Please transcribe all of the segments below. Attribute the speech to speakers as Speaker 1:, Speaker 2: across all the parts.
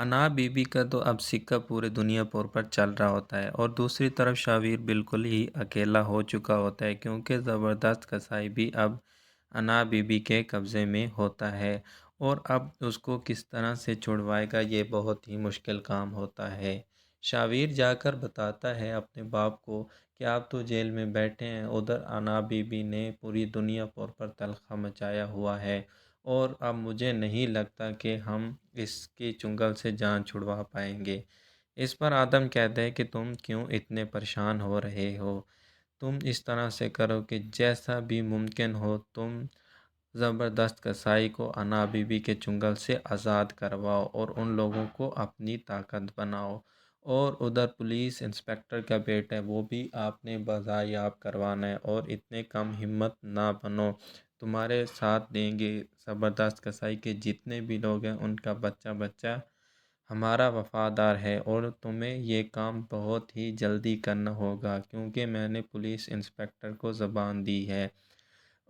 Speaker 1: انا be be کا تو اب سکہ پورے دنیا پر چل رہا ہوتا ہے، اور دوسری طرف شاویر بالکل ہی اکیلا ہو چکا ہوتا ہے، کیونکہ زبردست کسائی بھی اب انا بی بی کے قبضے میں ہوتا ہے، اور اب اس کو کس طرح سے چھڑوائے گا یہ بہت ہی مشکل کام ہوتا ہے۔ شاویر جا کر بتاتا ہے اپنے باپ کو کہ آپ تو جیل میں بیٹھے ہیں، ادھر انا بی بی نے پوری دنیا پر تلخہ مچایا ہوا ہے، اور اب مجھے نہیں لگتا کہ ہم اس کی چنگل سے جان چھڑوا پائیں گے۔ اس پر آدم کہتا ہے کہ تم کیوں اتنے پریشان ہو رہے ہو؟ تم اس طرح سے کرو کہ جیسا بھی ممکن ہو تم زبردست کسائی کو انا بی بی کے چنگل سے آزاد کرواؤ اور ان لوگوں کو اپنی طاقت بناؤ، اور ادھر پولیس انسپکٹر کا بیٹا ہے وہ بھی آپ نے بازیاب کروانا ہے، اور اتنے کم ہمت نہ بنو، تمہارے ساتھ دیں گے زبردست کسائی کے جتنے بھی لوگ ہیں، ان کا بچہ بچہ ہمارا وفادار ہے، اور تمہیں یہ کام بہت ہی جلدی کرنا ہوگا کیونکہ میں نے پولیس انسپکٹر کو زبان دی ہے،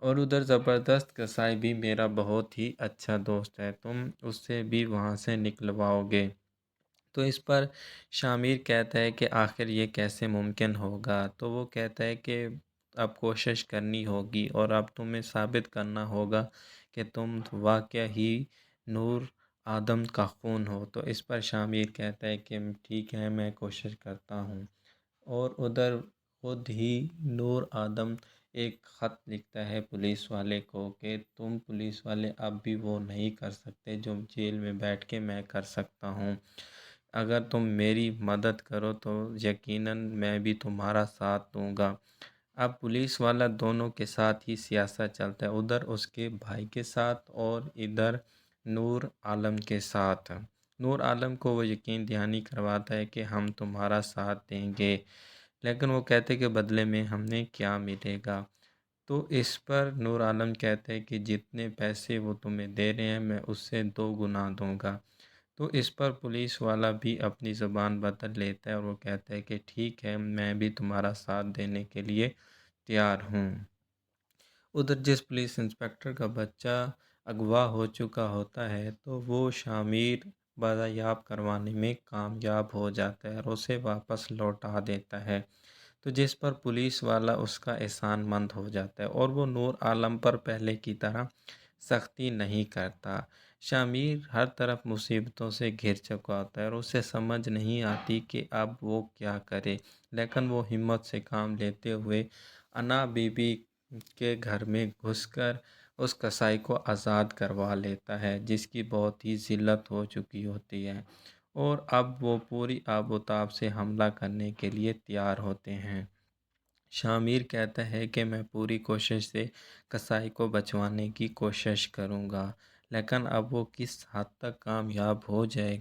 Speaker 1: اور ادھر زبردست کسائی بھی میرا بہت ہی اچھا دوست ہے، تم اس سے بھی وہاں سے نکلواؤ گے۔ تو اس پر شامیر کہتا ہے کہ آخر یہ کیسے ممکن ہوگا؟ تو وہ کہتا ہے کہ اب کوشش کرنی ہوگی، اور اب تمہیں ثابت کرنا ہوگا کہ تم واقعہ ہی نور آدم کا خون ہو۔ تو اس پر شامیر کہتا ہے کہ ٹھیک ہے، میں کوشش کرتا ہوں، اور ادھر خود ہی نور آدم ایک خط لکھتا ہے پولیس والے کو کہ تم پولیس والے اب بھی وہ نہیں کر سکتے جو جیل میں بیٹھ کے میں کر سکتا ہوں، اگر تم میری مدد کرو تو یقیناً میں بھی تمہارا ساتھ دوں گا۔ اب پولیس والا دونوں کے ساتھ ہی سیاست چلتا ہے، ادھر اس کے بھائی کے ساتھ اور ادھر نور عالم کے ساتھ۔ نور عالم کو وہ یقین دہانی کرواتا ہے کہ ہم تمہارا ساتھ دیں گے، لیکن وہ کہتے کہ بدلے میں ہمیں کیا ملے گا؟ تو اس پر نور عالم کہتے ہیں کہ جتنے پیسے وہ تمہیں دے رہے ہیں میں اس سے 2 گنا دوں گا۔ تو اس پر پولیس والا بھی اپنی زبان بدل لیتا ہے، اور وہ کہتا ہے کہ ٹھیک ہے، میں بھی تمہارا ساتھ دینے کے لیے تیار ہوں۔ ادھر جس پولیس انسپکٹر کا بچہ اغوا ہو چکا ہوتا ہے تو وہ شامیر بازیاب کروانے میں کامیاب ہو جاتا ہے اور اسے واپس لوٹا دیتا ہے، تو جس پر پولیس والا اس کا احسان مند ہو جاتا ہے، اور وہ نور عالم پر پہلے کی طرح سختی نہیں کرتا۔ شامیر ہر طرف مصیبتوں سے گھر چکا ہوتا ہے، اور اسے سمجھ نہیں آتی کہ اب وہ کیا کرے، لیکن وہ ہمت سے کام لیتے ہوئے انا بی بی کے گھر میں گھس کر اس کسائی کو آزاد کروا لیتا ہے جس کی بہت ہی ذلت ہو چکی ہوتی ہے، اور اب وہ پوری آب و تاب سے حملہ کرنے کے لیے تیار ہوتے ہیں۔ شامیر کہتا ہے کہ میں پوری کوشش سے کسائی کو بچوانے کی کوشش کروں گا، لیکن اب وہ کس حد تک کامیاب ہو جائے